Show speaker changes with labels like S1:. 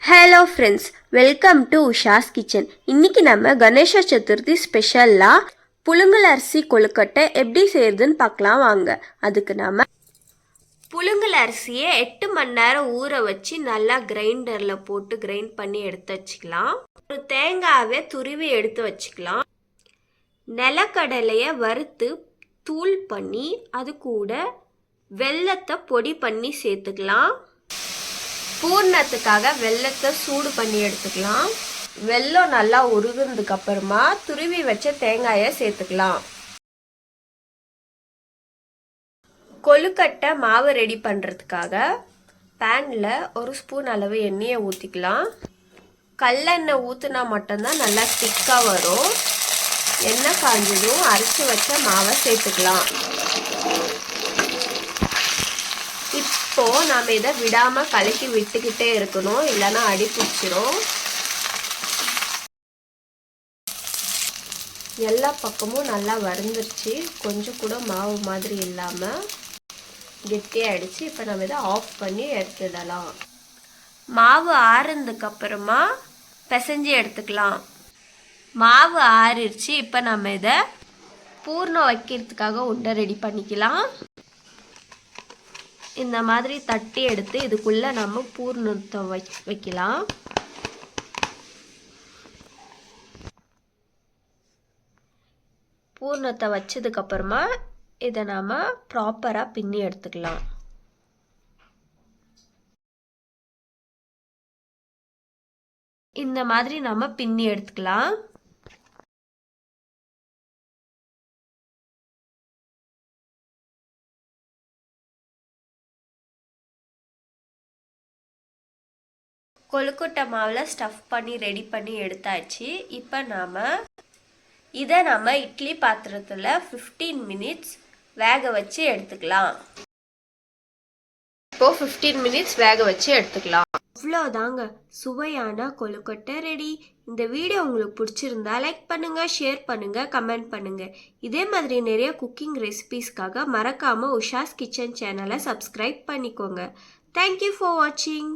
S1: Hello friends, welcome to Usha's kitchen. இன்னைக்கு நம்ம கணேச சதுர்த்தி ஸ்பெஷலாக புழுங்கல் அரிசி கொழுக்கட்டை எப்படி செய்யறதுன்னு பார்க்கலாம் வாங்க. அதுக்கு நம்ம புழுங்கல் அரிசியை 8 மணி நேரம் ஊற வச்சு நல்லா கிரைண்டரில் போட்டு கிரைண்ட் பண்ணி எடுத்து வச்சுக்கலாம். ஒரு தேங்காயை துருவி எடுத்து வச்சுக்கலாம். நிலக்கடலையை வறுத்து தூள் பண்ணி அது கூட வெல்லத்தை பொடி பண்ணி சேர்த்துக்கலாம். பூர்ணத்துக்காக வெல்லத்தை சூடு பண்ணி எடுத்துக்கலாம். வெல்லம் நல்லா உருகுனதுக்கு அப்புறமா துருவி வச்ச தேங்காயை சேர்த்துக்கலாம். கொழுக்கட்டை மாவு ரெடி பண்ணுறதுக்காக பேனில் 1 ஸ்பூன் அளவு எண்ணெயை ஊற்றிக்கலாம். கல்லெண்ணெய் ஊற்றினா மட்டும்தான் நல்லா திக்காக வரும். எண்ணெய் காஞ்சதும் அரைச்சி வச்ச மாவை சேர்த்துக்கலாம். இப்போ நாம் இதை விடாமல் கலக்கி விட்டுக்கிட்டே இருக்கணும், இல்லைன்னா அடி பிடிச்சிரும். எல்லா பக்கமும் நல்லா வறுந்துருச்சு. கொஞ்சம் கூட மாவு மாதிரி இல்லாமல் கெட்டியாகிடுச்சு. இப்போ நம்ம இதை ஆஃப் பண்ணி எடுத்துடலாம். மாவு ஆறுனதுக்கு அப்புறமா பிசைஞ்சு எடுத்துக்கலாம். மாவு ஆறிடுச்சு. இப்போ நம்ம இதை பூர்ணம் வைக்கிறதுக்காக உண்டை ரெடி பண்ணிக்கலாம். இந்த மாதிரி தட்டி எடுத்து இதுக்குள்ளே நம்ம பூர்ணத்தை வைக்கலாம். பூர்ணத்தை வச்சதுக்கப்புறமா இதை நாம் ப்ராப்பராக பின்னி எடுத்துக்கலாம். இந்த மாதிரி நம்ம பின்னி எடுத்துக்கலாம். கொழுக்கட்டை மாவில் ஸ்டஃப் பண்ணி ரெடி பண்ணி எடுத்தாச்சு. இப்போ இதை நம்ம இட்லி பாத்திரத்தில் 15 மினிட்ஸ் வேக வச்சு எடுத்துக்கலாம். இப்போது 15 மினிட்ஸ் வேக வச்சு எடுத்துக்கலாம். அவ்வளோதாங்க, சுவையான கொழுக்கட்டை ரெடி. இந்த வீடியோ உங்களுக்கு பிடிச்சிருந்தா லைக் பண்ணுங்கள், ஷேர் பண்ணுங்கள், கமெண்ட் பண்ணுங்கள். இதே மாதிரி நிறைய குக்கிங் ரெசிபீஸ்க்காக மறக்காமல் உஷாஸ் கிச்சன் சேனலை சப்ஸ்கிரைப் பண்ணிக்கோங்க. தேங்க்யூ ஃபார் வாட்சிங்.